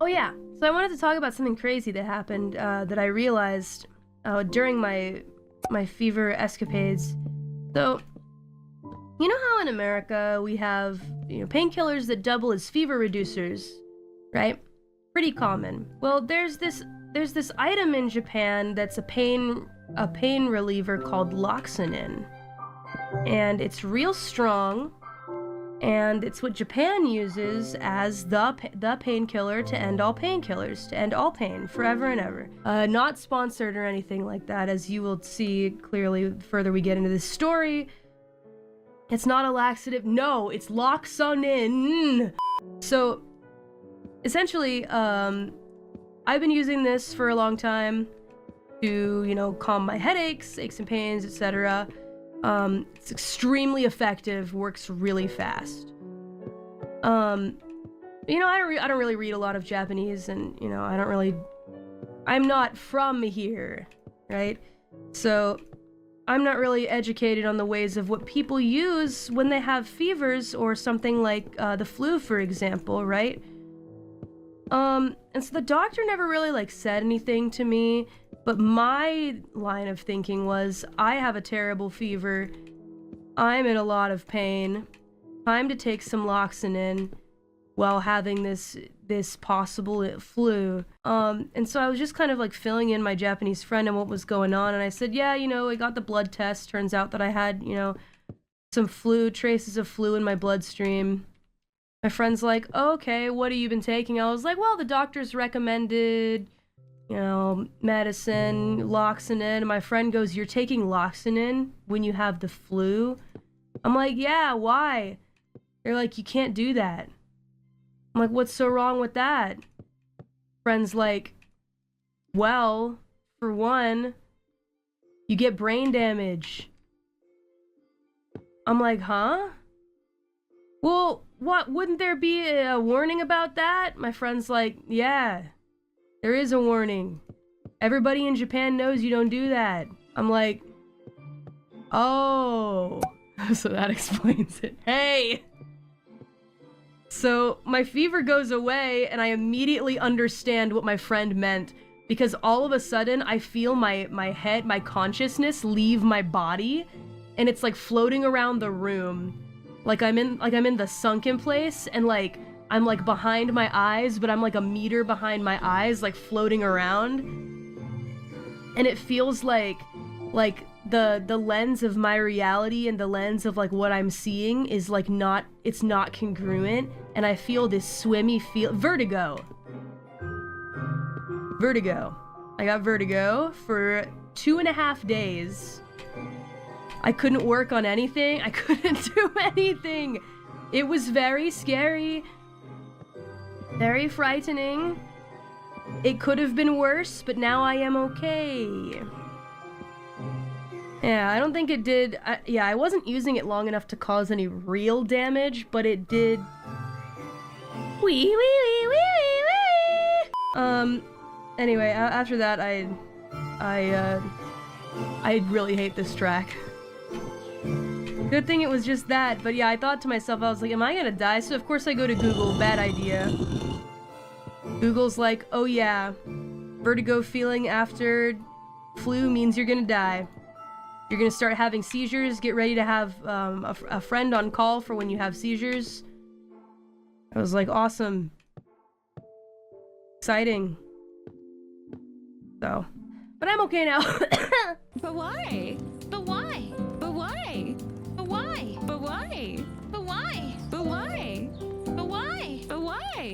Oh yeah, so I wanted to talk about something crazy that happened that I realized during my fever escapades. So, you know how in America we have painkillers that double as fever reducers, right? Pretty common. Well, there's this item in Japan that's a pain reliever called loxonin, and it's real strong. And it's what Japan uses as the painkiller to end all painkillers, to end all pain forever and ever. Not sponsored or anything like that, as you will see clearly the further we get into this story. It's not a laxative. No, it's loxonin. So, essentially, I've been using this for a long time to, calm my headaches, aches and pains, etc. It's extremely effective, works really fast. I don't really read a lot of Japanese, and, I'm not from here, right? So, I'm not really educated on the ways of what people use when they have fevers or something like, the flu, for example, right? And so the doctor never really, said anything to me, but my line of thinking was, I have a terrible fever, I'm in a lot of pain, time to take some loxonin while having this possible flu. And so I was just kind of filling in my Japanese friend and what was going on, and I said, yeah, I got the blood test, turns out that I had, some traces of flu in my bloodstream. My friend's like, oh, okay, what have you been taking? I was like, well, the doctor's recommended, medicine, loxonin. And my friend goes, you're taking loxonin when you have the flu? I'm like, yeah, why? They're like, you can't do that. I'm like, what's so wrong with that? Friend's like, well, for one, you get brain damage. I'm like, huh? Well, what, wouldn't there be a warning about that? My friend's like, yeah, there is a warning. Everybody in Japan knows you don't do that. I'm like, oh, so that explains it. Hey! So my fever goes away and I immediately understand what my friend meant, because all of a sudden I feel my head, my consciousness leave my body, and it's floating around the room. I'm in the sunken place, and I'm behind my eyes, but I'm a meter behind my eyes, floating around. And it feels like the lens of my reality and the lens of what I'm seeing is it's not congruent, and I feel this swimmy vertigo. I got vertigo for 2.5 days. I couldn't work on anything. I couldn't do anything. It was very scary. Very frightening. It could have been worse, but now I am okay. Yeah, I don't think it did. I wasn't using it long enough to cause any real damage, but it did. Wee wee wee wee wee. Anyway, after that, I really hate this track. Good thing it was just that, but yeah, I thought to myself, I was like, am I gonna die? So of course I go to Google, bad idea. Google's like, oh yeah, vertigo feeling after flu means you're gonna die. You're gonna start having seizures, get ready to have a friend on call for when you have seizures. I was like, awesome. Exciting. So, but I'm okay now. But why?